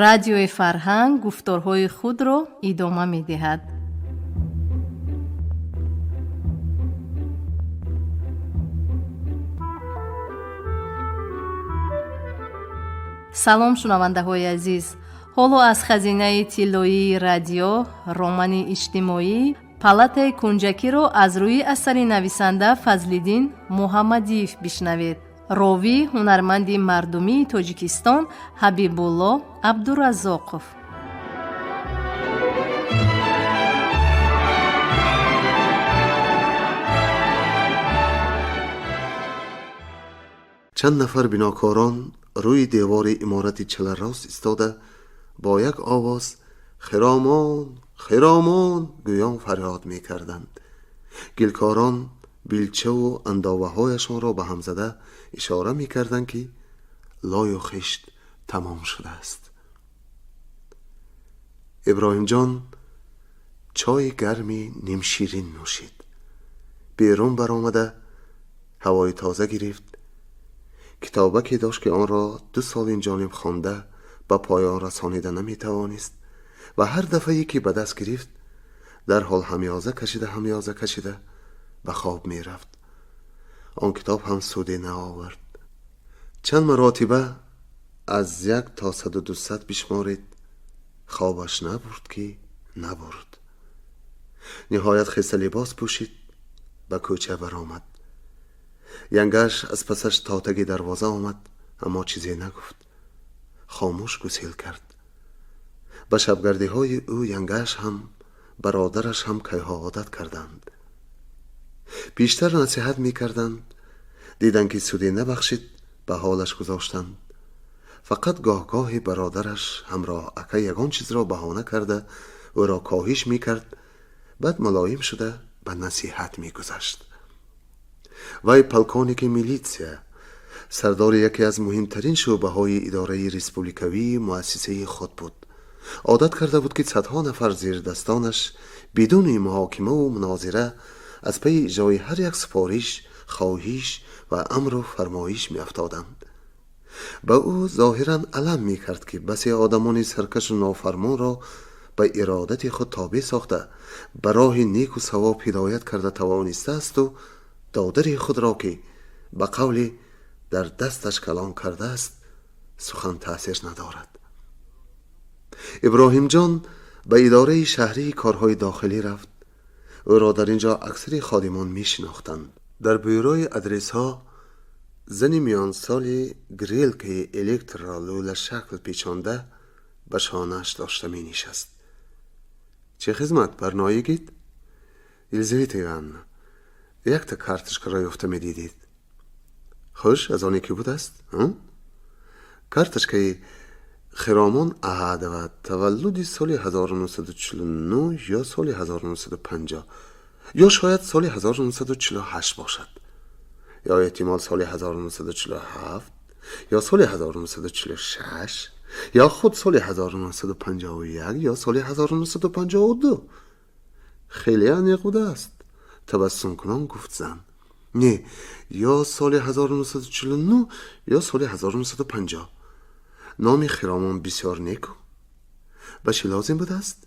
радиои фарҳанг гуфторҳои худро идома медиҳад. салом шунавандаҳои азиз, ҳоло аз хазинаи тиллоии радио романи иҷтимоӣ палатаи кунҷакиро аз рӯи асари нависанда Фазлиддин Муҳаммадиев бишнавед. ровӣ ҳунарманди мардумии Тоҷикистон Ҳабибулло Абдураззоқов. чанд нафар бинокорон рӯи девори иморати чаларос истода бо як овоз хиромон хиромон гӯён фарёд мекарданд. гилкорон билчаву андоваҳояшонро ба ҳам зада ишора мекарданд ки лою хишт тамом шудааст. иброҳимҷон чойи гарми нимширин нӯшид. берун баромада ҳавои тоза гирифт. китобаке дошт ки онро 2 сол инҷониб хонда ба поён расонида наметавонист ва ҳар дафъае ки ба даст гирифт дарҳол ҳамёза кашида ба хоб мерафт. он китоб ҳам суде наовард. чанд маротиба аз 1 то 100 бишморид, хобаш набурд ки набурд. ниҳоят хиса либос пӯшид, ба кӯча баромад. янгаш аз пасаш то таги дарвоза омад, аммо чизе нагуфт. хомӯш гусел кард. ба шабгардиҳои ӯ янгаш ҳам бародараш ҳам кайҳо одат карданд. بیشتر نصیحت می‌کردند. دیدن که سودی نبخشید به حالش گذاشتند. فقط گاه برادرش همراه اکا یگان چیز را بهانه کرده او را کاهش می‌کرد. بعد ملایم شده به نصیحت می‌گذشت. وی پلکونیک میلیتسیا سردار یکی از مهمترین شعبه‌های اداره ریسپوبلیکوی مؤسسه خود بود. عادت کرده بود که صدها نفر زیر دستانش بدون محاکمه و مناظره از پی اجرای هر یک سفارش، خواهش و امر و فرمایش می افتادند. با او ظاهرا علم می کرد که بسی آدمان سرکش و نافرمان را به ارادت خود تابع ساخته به راه نیک و ثواب هدایت کرده توانسته است و دادر خود را که به قول در دستش کلان کرده است سخن تأثیر ندارد. ابراهیم جان به اداره شهری کارهای داخلی رفت. او را در اینجا اکثر خادمان می شناختند. در بیروی ادرس ها زنی میان سالی گریل که الکتر را لوله شکل پیچانده به شانه‌اش داشته می نشست. چه خدمت برنایگید؟ یلزویت ایوان یک تا کارتشکا را یافته می دیدید. خوش از آنی که بود است؟ کارتشکای خرامان احد و تولدی سال 1949 یا سال 1950 یا شاید سال 1948 باشد یا احتمال سال 1947 یا سال 1946 یا خود سال 1951 یا سال 1952. خیلی انیقوده است. تبسم کنان گفت زن. نه، یا سال 1949 یا سال 1950. نام خرامان بسیار نیکو. به چی لازم بود است؟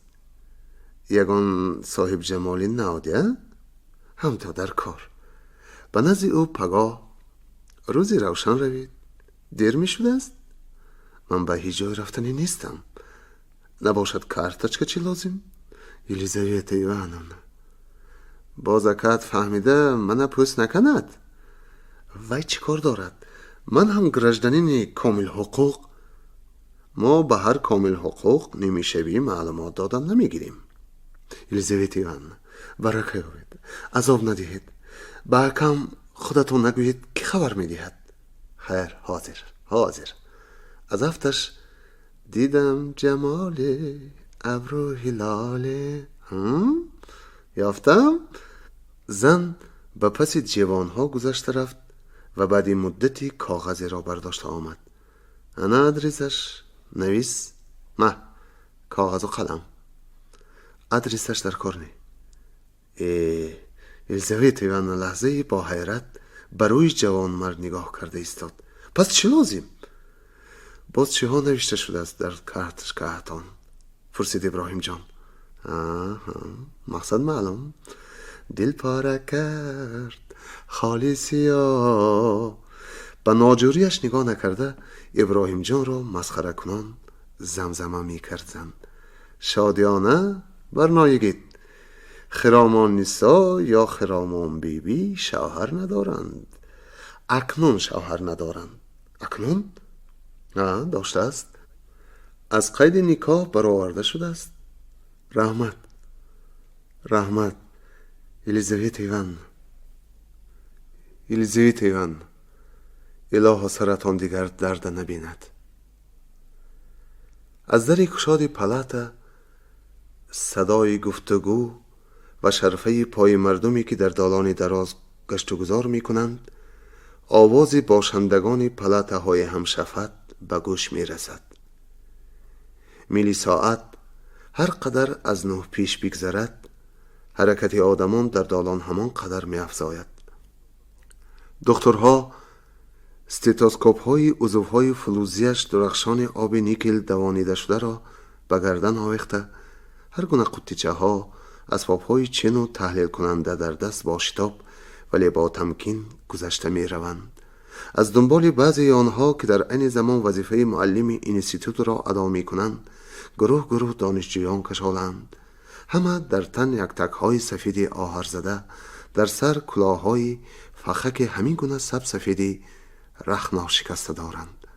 یگان صاحب جمالی نهادیه؟ همتا در کار. به نزد او پگاه روزی روشن روید. دیر می شده است؟ من به هیچ جای رفتنی نیستم. نباشد کارتچکا چی لازم؟ یلیزاویتا ایوانونا با زکات فهمیده من پوست نکند. وای چی کار دارد؟ من هم گرجدنین کامل حقوق. ما به هر کامل حقوق نمیشوی معلومات دادن نمیگیریم. یلیزاویتا ایوانونا برکه هوید. عذاب ندهید. با حکم خودتون نگویید که خبر میدهد. خیر حاضر. از افتش دیدم جمال ابرو هلاله. یافتم. زن به پس جوانها گذشته رفت و بعد مدتی کاغذی را برداشت آمد. انا ادریسش نویس. نه، کاغذ و قلم. ادریسش در کار نی. یلزاویتا ایوانونا لحظه با حیرت بر روی جوان مرد نگاه کرده ایستاد. پس چی لازم؟ باز چه ها نوشته شده است در کارتشگاهتان؟ پرسید ابراهیم جان. مقصد معلوم. دل پاره کرد خالصیا. به ناجوریش نگاه نکرده ابراهیم جان را مسخره کنان زمزمه می کرد. شادیانه برنایگید. خرامان نیسا یا خرامان بیبی شوهر ندارند. اکنون شوهر ندارند. اکنون؟ نه، داشته است. از قید نکاح برآورده شده است. رحمت الیزابت ایوان الها سرطان دیگر درد نبیند. از در کشاد پلات صدای گفتگو و شرفه پای مردمی که در دالان دراز گشت و گذار می کنند، آواز باشندگان پلاته های همشفت به گوش می رسد. میلی ساعت هر قدر از 9 پیش بگذرد، حرکت آدمان در دالان همان قدر می افزاید. دکترها استتوسکوپ های عضوهای فلزیش درخشان آب نیکل دوانیده شده را به گردن آویخته، هر گونه قطیچه ها، اسباب های چین و تحلیل کننده در دست با شتاب ولی با تمکین گذشته می روند. از دنبال بعضی آنها که در این زمان وظیفه معلم اینستیتوت را ادا می کنند، گروه دانشجویان کشالند. همه در تن یک تک های سفید آهر زده، در سر کلاه های فخک همین گونه سفیدی رخنا شکسته دارند.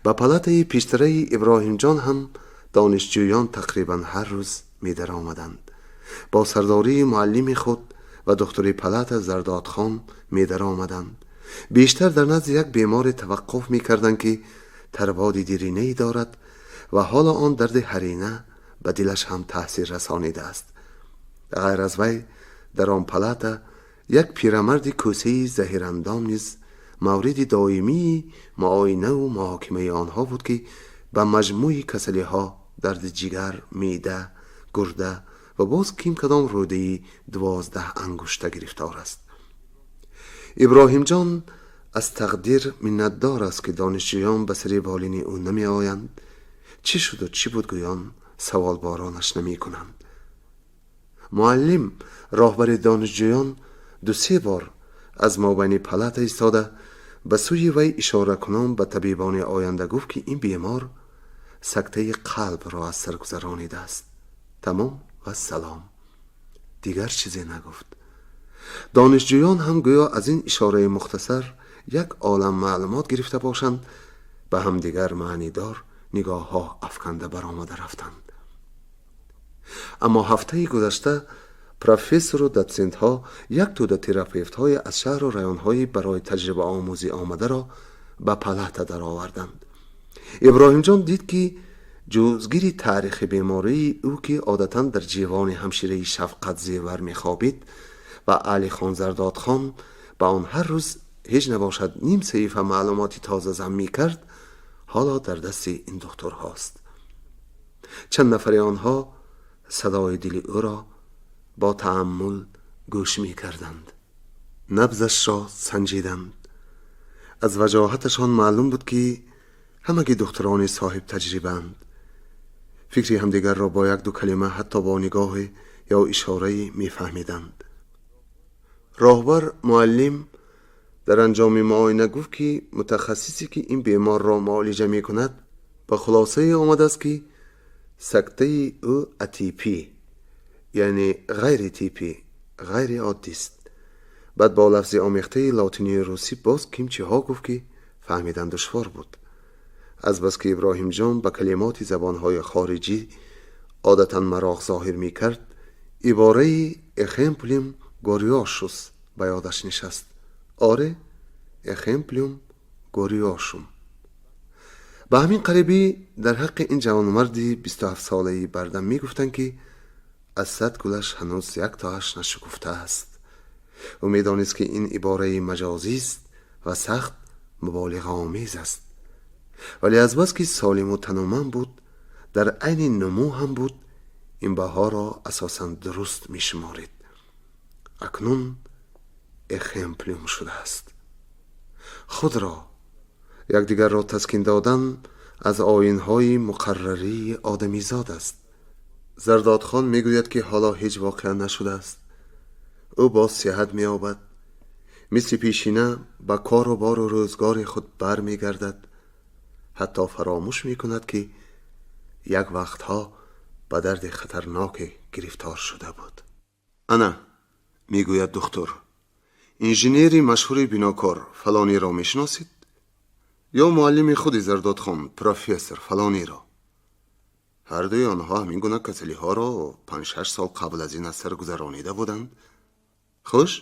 به پلات پیشتره ابراهیم جان هم دانشجویان تقریبا هر روز می در آمدند. با سرداری معلم خود و دکتر پلات زرداد خان می در آمدند. بیشتر در نزد یک بیمار توقف می کردند که ترواد دیرینه‌ای دارد و حالا آن درد هرینه به دلش هم تاثیر رسانیده است. غیر از وی در آن پلات یک پیرمرد کوسه‌ای زهیراندام نیز مورد دائمی معاینه و محاکمه آنها بود که به مجموع کسلی ها، درد جگر، معده، گرده و باز کیم کدام روده 12 انگشته گرفتار است. ابراهیم جان از تقدیر منتدار است که دانشجویان به سر بالین او نمی آیند. چی شد و چی بود گویان سوال بارانش نمی کنند. معلم راهبر دانشجویان 2-3 بار از مابین پلات ایستاده به سوی وی اشاره کنان به طبیبان آینده گفت که این بیمار سکته قلب را از سر گذرانیده است. تمام و سلام. دیگر چیزی نگفت. دانشجویان هم گویا از این اشاره مختصر یک عالم معلومات گرفته باشند، به هم دیگر معنی دار نگاه ها افکنده برآمده رفتند. اما هفته گذشته پروفسور و دوسنت ها یک توده تراپیوت های از شهر و ریان های برای تجربه آموزی آمده را به پلات در آوردند. ابراهیم جان دید که جزگیری تاریخ بیماری او که عادتاً در جیوان همشیره شفقت زیور می خوابید و علی خان زرداد خان به آن هر روز هیچ نباشد نیم صحیفه معلوماتی تازه زم می کرد، حالا در دست این دکتر هاست. چند نفر آنها صدای دل او را با تأمل گوش می کردند. نبضش را سنجیدند. از وجاهتشان معلوم بود که همگی دکتران صاحب تجربه‌اند. فکری همدیگر را با 1-2 کلمه حتی با نگاه یا اشاره می فهمیدند. راهبر معلم در انجام معاینه گفت که متخصصی که این بیمار را معالجه می کند به خلاصه آمده است که سکته او اتیپی، یعنی غیر تیپی، غیر عادی است. بعد با لفظ آمیخته لاتینی روسی باز کیمچی ها گفت که فهمیدن دشوار بود. از بس که ابراهیم جان به کلمات زبانهای خارجی عادتا مراغ ظاهر می کرد، عباره اخمپلیم گوریاشوس به یادش نشست. آره، اخمپلیم گوریاشوم. به همین قریبی در حق این جوانمردی 27 ساله‌ای بردم می گفتند که از 100 گلش هنوز 1 تاش نشکفته است. او می دانست که این عباره مجازی است و سخت مبالغه آمیز است، ولی از بس که سالم و تنومند بود، در عین نمو هم بود، این بها را اساساً درست می شمارید. اکنون اخمپلیم شده است. خود را یکدیگر را تسکین دادن از آیین‌های مقرری آدمیزاد است. زردادخان میگوید که حالا هیچ واقعا نشده است. او باز صحت می‌یابد، مثل پیشینه به کار و بار و روزگار خود بر می‌گردد. حتی فراموش می‌کند که یک وقتها به درد خطرناک گرفتار شده بود. انا، میگوید دکتر، انژینری مشهور بیناکار فلانی را میشناسید؟ یا معلم خود زردادخان پروفسور فلانی را؟ هر دوی آنها همین گونه کسلی ها را 5-6 سال قبل از این از سر گذرانیده بودند. خوش،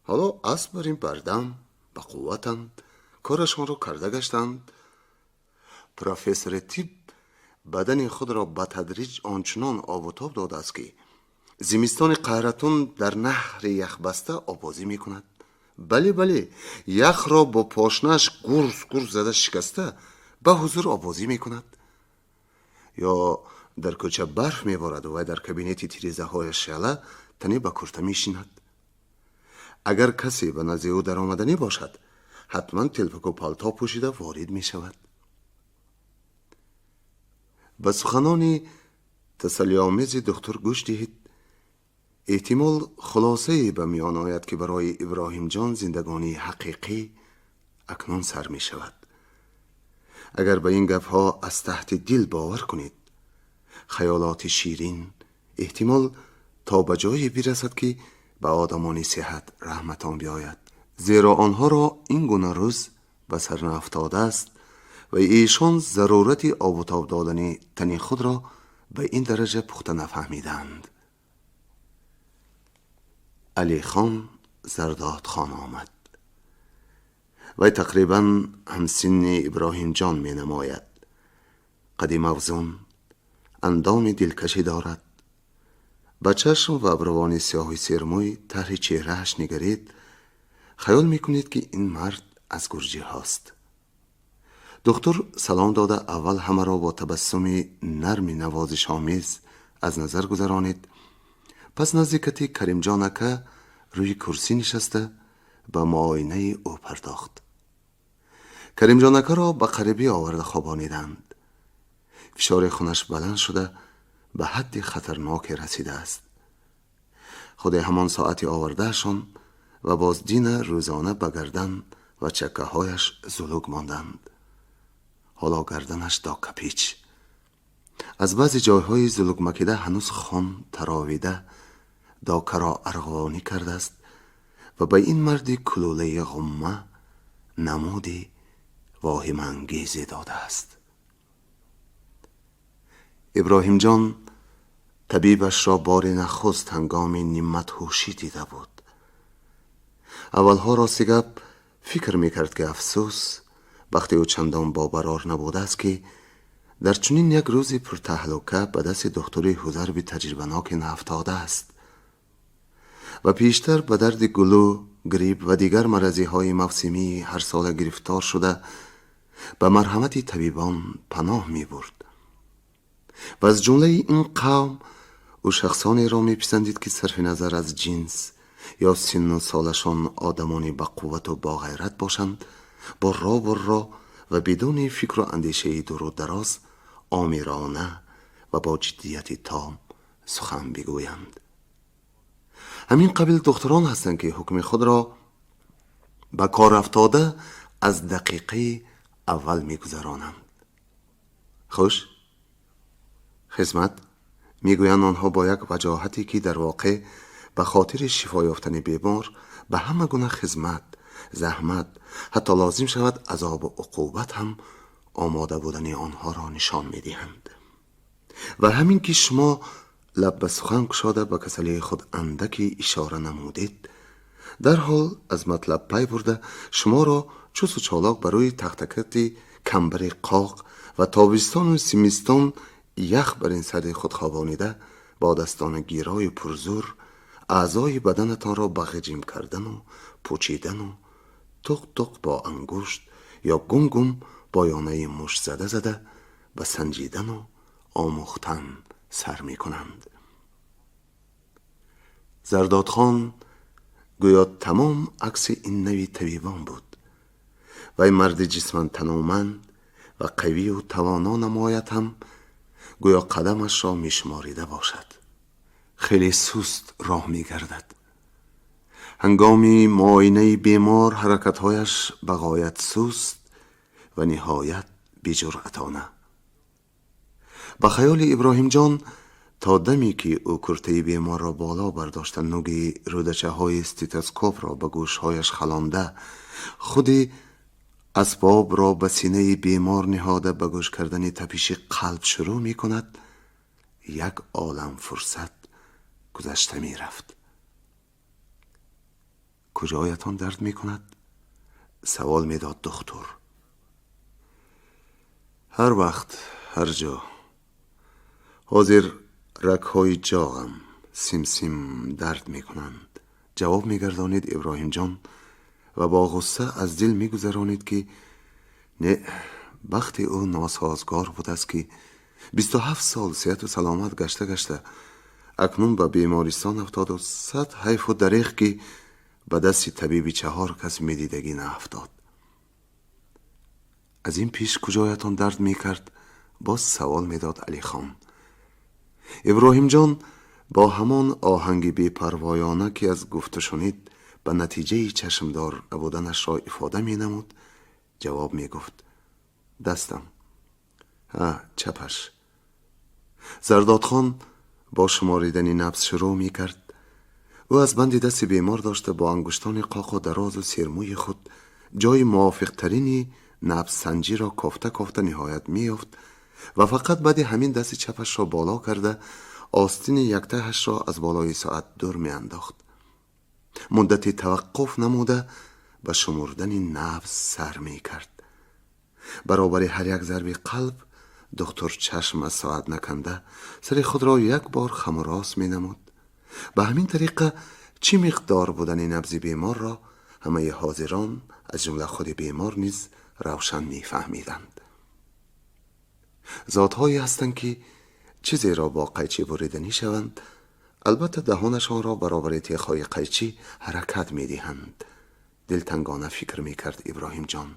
حالا اسب بر این بردم به قوتند، کارشان را کرده گشتند. پروفسور طب بدن خود را به تدریج آنچنان آب و تاب داده است که زمستان قهرتون در نهر یخ بسته آبازی می کند. بله، یخ را با پاشنش گرز زده شکسته به حضور آبازی می کند. یا در کوچه برف می بارد و در کابینت تیریزه های شعله تنی به کرته می شیند. اگر کسی به نزد او در آمدنی باشد، حتما تلفک و پالتا پوشیده وارد می شود. به سخنان تسلی‌آمیز دکتر گوش دهید. احتمال خلاصه به میان آید که برای ابراهیم جان زندگانی حقیقی اکنون سر می شود. اگر به این گپ‌ها از تحت دل باور کنید، خیالات شیرین احتمال تا به جایی برسد که به آدمان صحت رحمتان بیاید، زیرا آنها را این گونه روز به سر نافتاده است و ایشان ضرورت آب و تاب دادن تن خود را به این درجه پخته نفهمیدند. علی خان زردادخان آمد. وی تقریبا همسن ابراهیم جان می نماید. قد موزون، اندام دلکشی دارد. به چشم و ابروان سیاه سرموی طرح چهرهش نگرید، خیال می کنید که این مرد از گرجی هاست. دکتر سلام داده اول همه را با تبسم نرم نوازش آمیز از نظر گذرانید. پس نزدیکتی کریم جانکه روی کرسی نشسته به معاینه او پرداخت. کریم جانکه را به قریبی آورده خوابانیدند. فشار خونش بلند شده به حد خطرناک رسیده است. خود همان ساعتی آوردهشان و باز دین روزانه به گردن و چکه هایش زلوگ ماندند. حالا گردنش دا کپیچ. از بعضی جایهای زلوگ مکیده هنوز خون تراویده داکه را ارغوانی کرده است و به این مردی کلوله غمه نمودی واهم انگیزی داده است. ابراهیم جان طبیبش را بار نخست هنگام نیمت هوشی دیده بود. اولها راستی گپ فکر میکرد که افسوس وقتی او چندان باورار نبوده است که در چنین یک روزی پرتهلکه به دست دکتری حضربی تجربه ناک نافتاده است و پیشتر به درد گلو، گریپ و دیگر مرضی های موسمی هر سال گرفتار شده به مرحمت طبیبان پناه می برد. و از جمله این قوم او شخصانی را می پسندید که صرف نظر از جنس یا سن و سالشان آدمانی با قوت و با غیرت باشند، با را و بدون فکر و اندیشه دور و دراز آمیرانه و با جدیت تام سخن بگویند. همین قبیل دختران هستند که حکم خود را به کار افتاده از دقیقه اول میگذرانند. خوش، خدمت میگویند آنها با یک وجاهتی که در واقع به خاطر شفا یافتن بیمار به همه گونه خدمت، زحمت، حتی لازم شود عذاب و عقوبت هم آماده بودن آنها را نشان میدهند. و همین که شما لب به سخن گشاده به کسلی خود اندکی اشاره نمودید، در حال از مطلب پی برده شما را چوس و چالاک برای تختکتی کمبر قاق و تابستان و سیمستان یخ بر این سر خود خوابانیده با دستان گیرای پرزور اعضای بدنتان را بغجیم کردن و پوچیدن و تق با انگشت یا گم با یانه مش زده به سنجیدن و آموختن سر می کنند. زردادخان گویا تمام عکس این نوی طبیبان بود وی مرد جسماً تنومند و قوی و توانا نماید هم گویا قدمش را میشماریده باشد. خیلی سست راه میگردد. هنگامی معاینه بیمار حرکتهایش بغایت سست و نهایت بی‌جرأتانه. به خیال ابراهیم جان تا دمی که او کرته بیمار را بالا برداشت، نوگی رودچه های استیتوسکوپ را به گوشهایش خلانده، خودی اسباب را به سینه بیمار نهاده به گوش کردن تپش قلب شروع می کند، یک عالم فرصت گذشته می رفت. کجایتان درد می کند؟ سوال می داد دکتر. هر وقت هر جا. حاضر رگ‌های جاغم سیم درد می کنند، جواب می گردانید ابراهیم جان و با غصه از دل می گذرانید که نه، بخت او ناسازگار بود است که 27 سال صحت و سلامت گشته اکنون به بیمارستان افتاد و صد حیف و دریغ که به دست طبیبی 4 کس می دیدگی نه افتاد. از این پیش کجایتان درد می کرد؟ باز سوال می داد علی خان. ابراهیم جان با همان آهنگ بی پروایانه که از گفته شنید به نتیجه چشمدار بودنش را افاده می نمود جواب می گفت دستم. چپش. زرداد خان با شماریدن نبض شروع می کرد. او از بند دست بیمار داشته با انگشتان قاق و دراز و سرموی خود جای موافق ترینی نبض سنجی را کافته نهایت می یافت و فقط بعد همین دست چپش را بالا کرده آستین یک تهش را از بالای ساعت دور می انداخت. مدتی توقف نموده به شمردن نبض سر می کرد. برابر هر یک ضرب قلب دکتر چشم از ساعت نکنده سر خود را یک بار خم و راست می نمود. به همین طریقه چی مقدار بودن نبض بیمار را همه حاضران از جمله خود بیمار نیز روشن می فهمیدند. ذات‌هایی هستند که چیزی را با قیچی بریدنی شوند، البته دهانشان را برابر تیغ‌های قیچی حرکت می دهند. دلتنگانه فکر می کرد ابراهیم جان.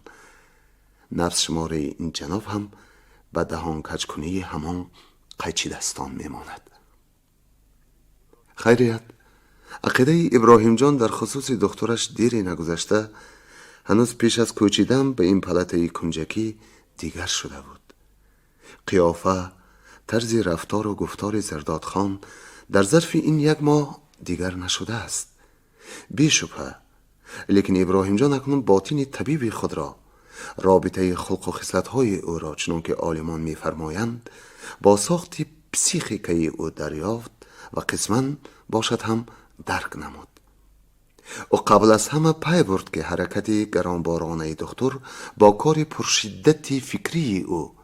نفس شماره این جناب هم به دهان کج کنی همان قیچی دستان می ماند. خیریت، عقیده ابراهیم جان در خصوص دخترش دیری نگذشته هنوز پیش از کوچیدن به این پلته کنجکی دیگر شده بود. قیافه، طرز رفتار و گفتار زرداد خان در ظرف این 1 ماه دیگر نشده است. بی شبهه، لیکن ابراهیم جان اکنون باطن طبیب خود را، رابطه خلق و خصلت‌های او را چنان که عالمان می‌فرمایند با ساخت پسیخیکی او دریافت و قسماً باشد هم درک نمود. او قبل از همه پی برد که حرکت گرانبارانه دکتر با کار پرشدت فکری او،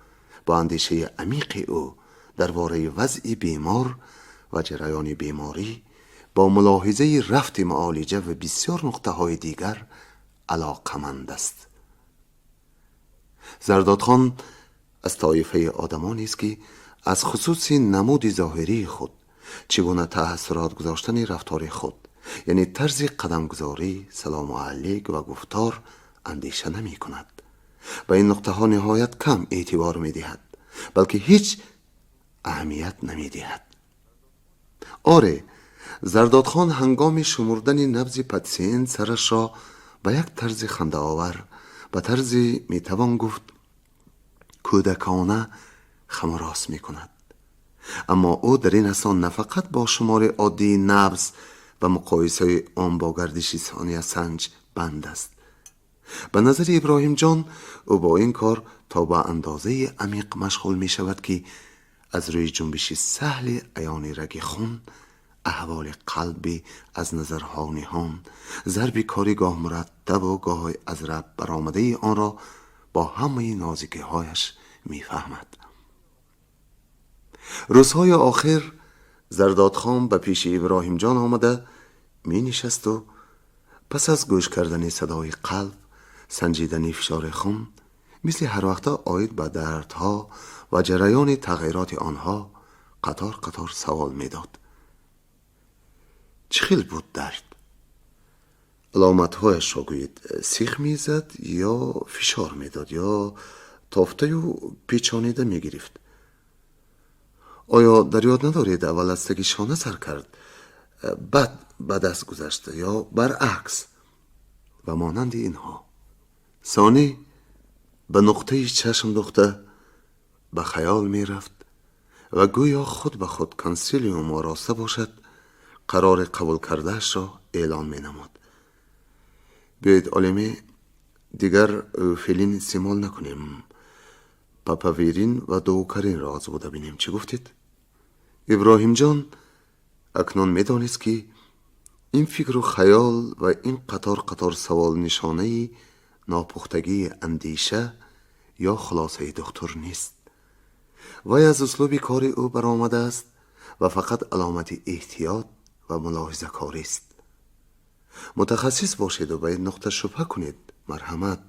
با اندیشه عمیق او درباره وضع بیمار و جریان بیماری، با ملاحظه رفت معالجه و بسیار نقطه های دیگر علاقمند است. زرداد خان از طایفه آدمانی است که از خصوص نمود ظاهری خود، چگونه تأثیرات گذاشتن رفتار خود، یعنی طرز قدمگذاری، سلام علیک و گفتار اندیشه نمی کند. به این نقطه ها نهایت کم اعتبار می دهد، بلکه هیچ اهمیت نمی دهد. آره، زرداد خان هنگام شمردن نبض پدسین سرش را به یک طرز خنده آور، به طرزی می توان گفت کودکانه خم و راست می کند. اما او در این اصلا نه فقط با شمار عادی نبض و مقایسه آن با گردش ثانیه سنج بند است. به نظر ابراهیم جان او با این کار تا به اندازه عمیق مشغول می شود که از روی جنبش سهل عیان رگ خون، احوال قلبی از نظرها نهان، ضرب کاری گاه مرتب و گاه از رب برآمده آن را با همه نازکی هایش می فهمد. روزهای آخر زرداد خان به پیش ابراهیم جان آمده می نشست و پس از گوش کردن صدای قلب، سنجیدن فشار خون، مثل هر وقت آید به دردها و جریان تغییرات آنها قطار سوال می داد. چه خیل بود درد؟ علامتهایش را گویید. سیخ میزد یا فشار میداد یا تافته و پیچانیده میگرفت. آیا در یاد ندارید اول از تک شانه سر کرد، بعد به دست گذشته یا برعکس و مانند اینها؟ ثانی به نقطه چشم دوخته به خیال می رفت و گویا خود به خود کنسیلیوم آراسته باشد قرار قبول کردهش را اعلان می نمود. بیایید عالمی دیگر فعلین استعمال نکنیم، پاپاویرین و دوکرین را آزموده بینیم. چی گفتید؟ ابراهیم جان اکنون می دانست که این فکر و خیال و این قطار سوال نشانه ناپختگی اندیشه یا خلاصه دکتر نیست. وی از اسلوب کار او برآمده است و فقط علامت احتیاط و ملاحظه کاری است. متخصص باشید و به این نقطه شبهه کنید. مرحمت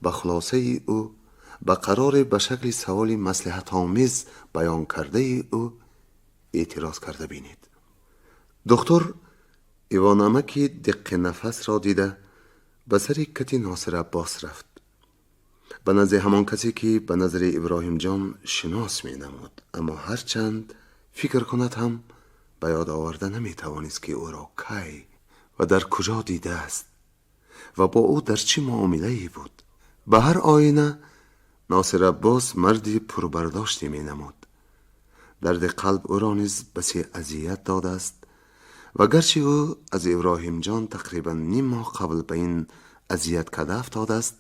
به خلاصه او به قرار به شکل سوال مصلحت آمیز بیان کرده او اعتراض کرده بینید. دکتر ایوانمکی دق نفس را دیده به سر کتی ناصر عباس رفت، به نزد همان کسی که به نظر ابراهیم جان شناس می نمود، اما هرچند فکر کند هم به یاد آورده نمی توانست که او را کی و در کجا دیده است و با او در چه معامله‌ای بود. به هر آینه ناصر عباس مردی پربرداشتی می نمود. درد قلب او را نیز بسی اذیت داده است و گرچه او از ابراهیم جان تقریبا نیم ماه قبل به این اذیت کده افتاده است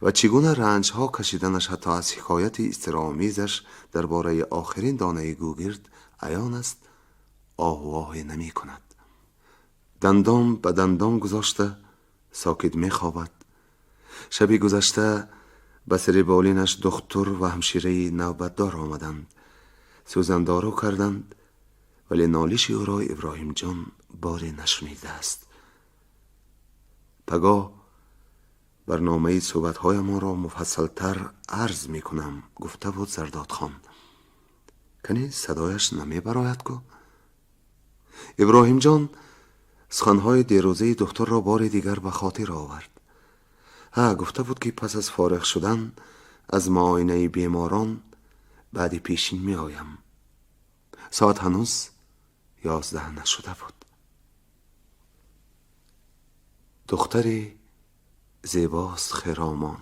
و چگونه رنج ها کشیدنش حتی از حکایت استرامیزش درباره آخرین دانه گوگرد عیان است، آه و آه نمی کند. دندان به دندان گذاشته ساکت می خوابد. شبی گذشته به سر بالینش دکتر و همشیره نوبتدار آمدند، سوزندارو کردند، ولی نالش او را ابراهیم جان باری نشنیده است. پگاه برنامه صحبت‌های ما را مفصل‌تر عرض می‌کنم، گفته بود زرداد خان. کنی صدایش نمی براید کو؟ ابراهیم جان سخن‌های دیروزه دکتر را بار دیگر به خاطر آورد. گفته بود که پس از فارغ شدن از معاینه بیماران بعد پیشین می آیم. ساعت هنوز 11 نشده بود. دختری زیباست خرامان،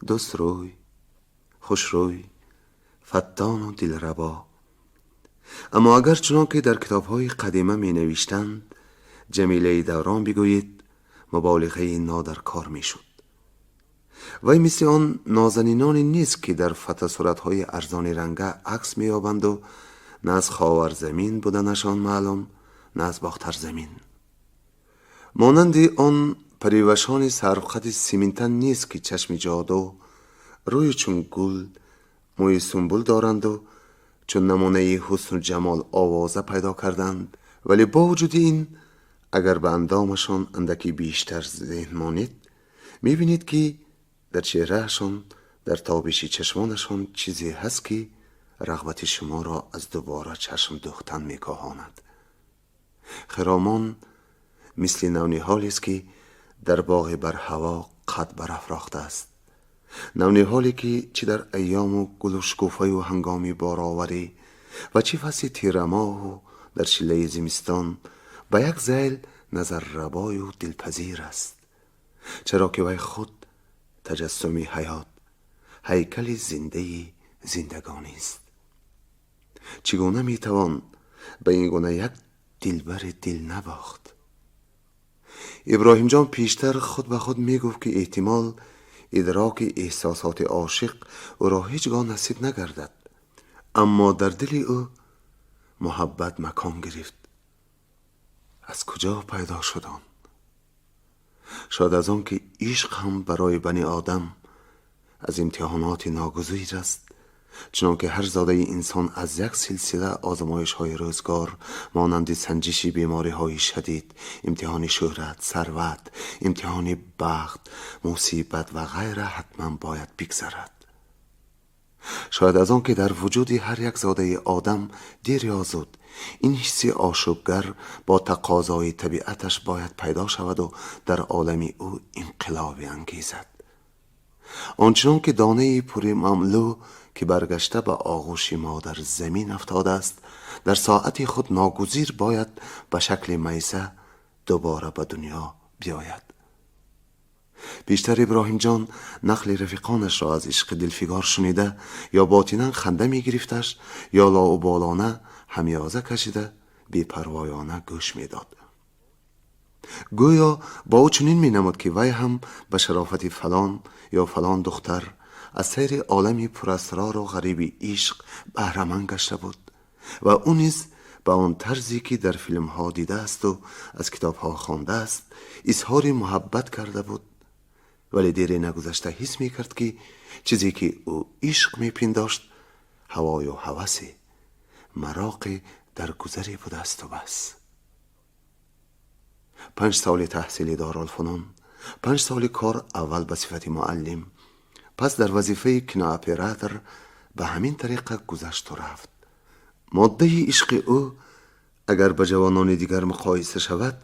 دوست روی، خوش روی، فتان و دلربا. اما اگر چنان که در کتاب‌های قدیمه می نوشتند جمیله دوران بگویید، مبالغه نادر کار می شد. وی مثل آن نازنینانی نیست که در فتح صورت‌های ارزان رنگه عکس می یابند و نه از خاور زمین بودنشان معلوم نه از باختر زمین. مانند آن پریوشان سرخط سیمینتن نیست که چشم جادو، روی چون گل، موی سنبول دارند و چون نمونه حسن و جمال آوازه پیدا کردند، ولی با وجود این اگر به اندامشان اندکی بیشتر ذهن مانید میبینید که در چهرهشان، در تابشی چشمانشان چیزی هست که رغبت شما را از دوباره چشم دوختن میکاهاند. خرامان مثل نونیحالی است که در باغ بر هوا قد برافراخته است. نونیحالی که چه در ایام و گل و شکوفه و هنگامی بارآوری و چه فصل تیرماه و در شیله زمستان به یک ذیل نظر ربای و دلپذیر است، چرا که وی خود تجسمی حیات، هیکل زنده زندگانی است. چگونه میتوان به این گونه یک دلبر دل نباخت؟ ابراهیم جان پیشتر خود به خود میگفت که احتمال ادراک احساسات عاشق او را هیچگاه نصیب نگردد، اما در دل او محبت مکان گرفت. از کجا پیدا شدن؟ شاید از آن که عشق هم برای بنی آدم از امتحانات ناگزیر است، چون که هر زاده انسان از یک سلسله آزمایش های روزگار مانند سنجش بیماری های شدید، امتحان شهرت، ثروت، امتحان بخت، مصیبت و غیره حتما باید بگذرد. شاید از آن که در وجود هر یک زاده آدم دیر یا زود این حسی آشوبگر با تقاضای طبیعتش باید پیدا شود و در عالمی او انقلابی انگیزد. آنچنان که دانه پوری مملو که برگشته به آغوش مادر زمین افتاده است، در ساعتی خود ناگزیر باید به شکل میسه دوباره به دنیا بیاید. بیشتر ابراهیم جان نقل رفیقانش را از عشق دلفگار شنیده یا باطناً خنده می گرفتش یا لاابالانه همیازه کشیده بی پروایانه گوش می داد. گویا با او چنین می نمود که وی هم به شرافت فلان یا فلان دختر از سیر عالمی پر اسرار و غریب عشق بهره‌مند گشته بود و او نیز به آن طرزی که در فیلم ها دیده است و از کتاب ها خوانده است اظهار محبت کرده بود. ولی دیری نگذشته حس می کرد که چیزی که او عشق می پنداشت هوای و هوسی مراق در گذری بوده است و بس. 5 سال تحصیل دارالفنون، 5 سال کار، اول به صفت معلم، پس در وظیفه کینا اپراتور، به همین طریقه گذشت و رفت. ماده عشق او اگر به جوانان دیگر مقایسه شود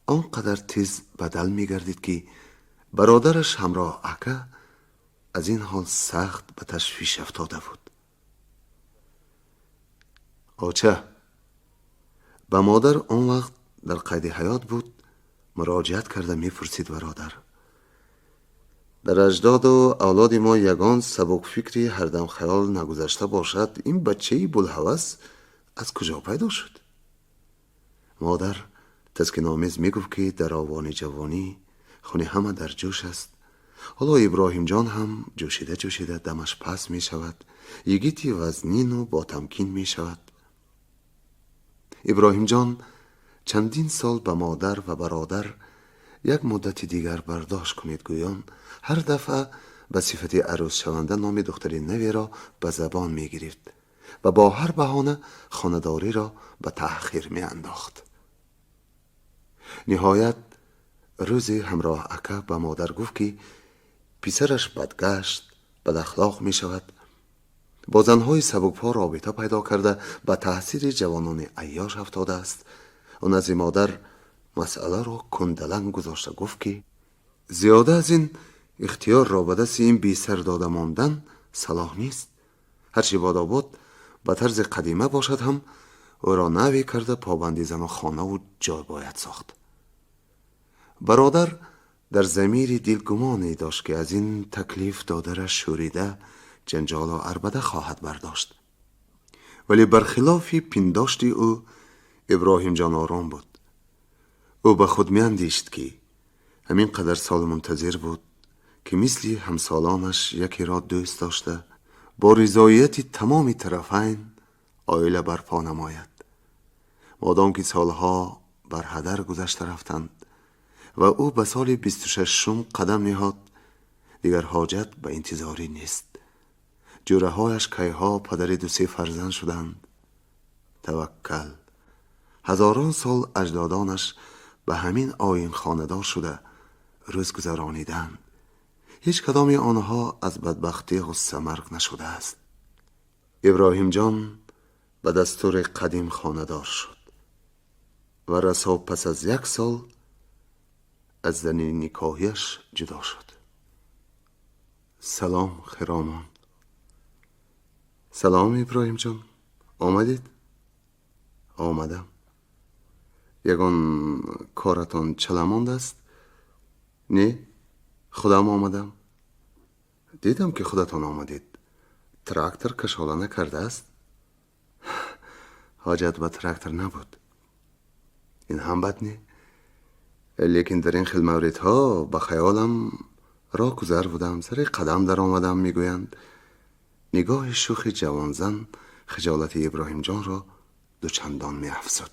آنقدر تیز بدل می گردید که برادرش همراه اکا از این حال سخت به تشویش افتاده بود. آچه به مادر آن وقت در قید حیات بود مراجعت کرده می پرسید برادر در اجداد و اولاد ما یگان سبک فکری هر دم خیال نگذشته باشد این بچه‌ای بوالهوس از کجا پیدا شد؟ مادر تسکین آمیز می گفت که در آوان جوانی خونه همه در جوش است. حالا ابراهیم جان هم جوشیده دمش پس می شود، یگیتی وزنین و با تمکین می شود. ابراهیم جان چندین سال به مادر و برادر یک مدت دیگر برداشت کنید گویان هر دفعه به صفت عروس شونده نام دختری نوی را به زبان می گرفت و با هر بهانه خانه‌داری را به تأخیر می انداخت. نهایت روزی همراه اکا به مادر گفت که پسرش بدگشت، بد اخلاق می شود، با زنهای سبکپا رابطه پیدا کرده به تأثیر جوانان عیاش افتاده است. و نزد مادر مسئله را کندلنگ گذاشته گفت که زیاده از این اختیار را به دست این بی سر داده ماندن صلاح نیست. هرچی باداباد به طرز قدیمه باشد هم او را نوی کرده پابندی زن خانه و جای باید ساخت. برادر در ضمیر دلگمانی داشت که از این تکلیف دادرش شوریده جنجال و عربده خواهد برداشت. ولی برخلاف پنداشتی او ابراهیم جان آرام بود. او به خود می اندیشت که همین قدر سال منتظر بود که مثل همسالانش یکی را دوست داشته با رضایت تمام طرفین عائله برپا نماید. مادام که سالها بر هدر گذشته رفتند و او به سال 26 قدم نهاد دیگر حاجت به انتظاری نیست. جوره هایش کیها پدر 2 فرزند شدند. توکل هزاران سال اجدادانش به همین آیین خاندار شده روز گذرانیدند. هیچ کدام آنها از بدبختی غصه مرگ نشده است. ابراهیم جان به دستور قدیم خاندار شد و رسا پس از 1 سال از زن نکاحیش جدا شد. سلام خرامان. سلام ابراهیم جان، آمدید؟ آمدم. یگان کارتان چله مانده است؟ نه، خودم آمدم. دیدم که خودتان آمدید. تراکتور کشاله نکرده است؟ حاجت به تراکتور نبود. این هم بد نه. لیکن در این خیل موردها به خیالم را گذر بودم. سر قدم در آمدم میگویند. نگاه شوخ جوانزن خجالت ابراهیم جان را دوچندان می افزود.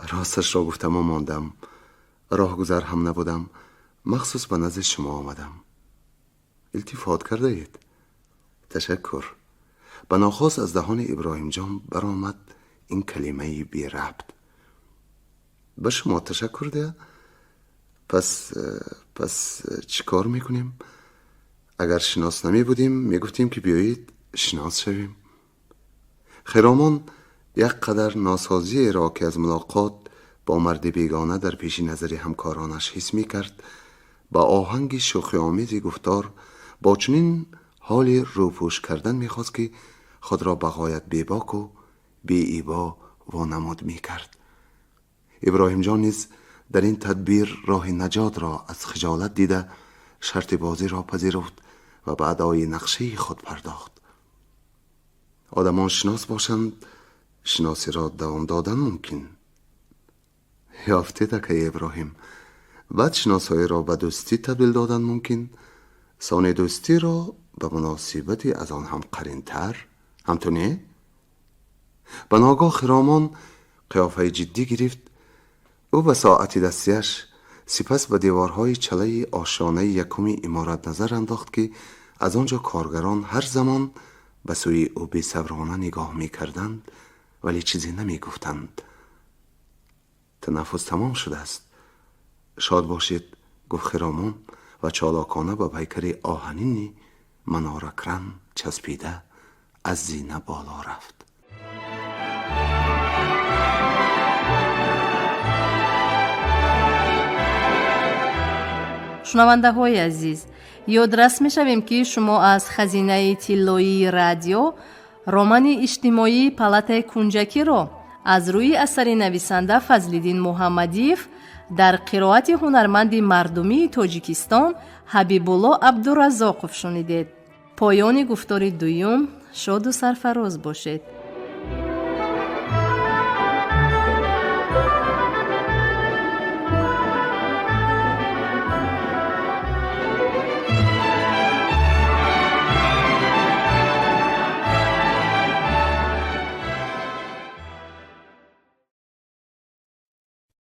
راستش را گفتم و ماندم. راه گذر هم نبودم. مخصوص به نزد شما آمدم. التفات کرده اید. تشکر. به ناخواست از دهان ابراهیم جان برآمد این کلمه بی ربط. به شما تشکر ده؟ پس چی کار میکنیم؟ اگر شناس نمی بودیم می گفتیم که بیایید شناس شویم. خرامان یک قدر ناسازی را که از ملاقات با مرد بیگانه در پیش نظر همکارانش حس می کرد، با آهنگ شوخی آمیز گفتار با چنین حال روپوش کردن می خواست که خود را بغایت بیباک و بی ایبا وانمود می کرد. ابراهیم جان نیز در این تدبیر راه نجات را از خجالت دیده شرط بازی را پذیرفت و به ادای نقشه خود پرداخت. آدمان شناس باشند، شناسی را دوام دادن ممکن. یافته که ابراهیم بعد شناسایی را به دوستی تبدیل دادن ممکن، سان دوستی را به مناسبتی از آن هم قرین‌تر، همتونه؟ به ناگاه خرامان قیافه جدی گرفت. او به ساعتی دستیش سپس به دیوارهای چله آشانه یکمی امارت نظر انداخت که از آنجا کارگران هر زمان به سوی او بی‌صبرانه نگاه می کردند ولی چیزی نمی گفتند. تنفس تمام شده است. شاد باشید، گفت خرامان و چالاکانه با پیکر آهنینی منارکران چسبیده از زینه بالا رفت. شنونده های عزیز، یادرس می شویم که شما از خزینه تیلویی رادیو رمان اجتماعی پالات کنجکی را از روی اثر نویسنده فضل‌الدین محمدیف در قرائت هنرمند مردمی تاجیکستان حبیب‌الله عبدالرزاقов شنیدید. پایان گفتار دوم. شاد و سرفراز باشید.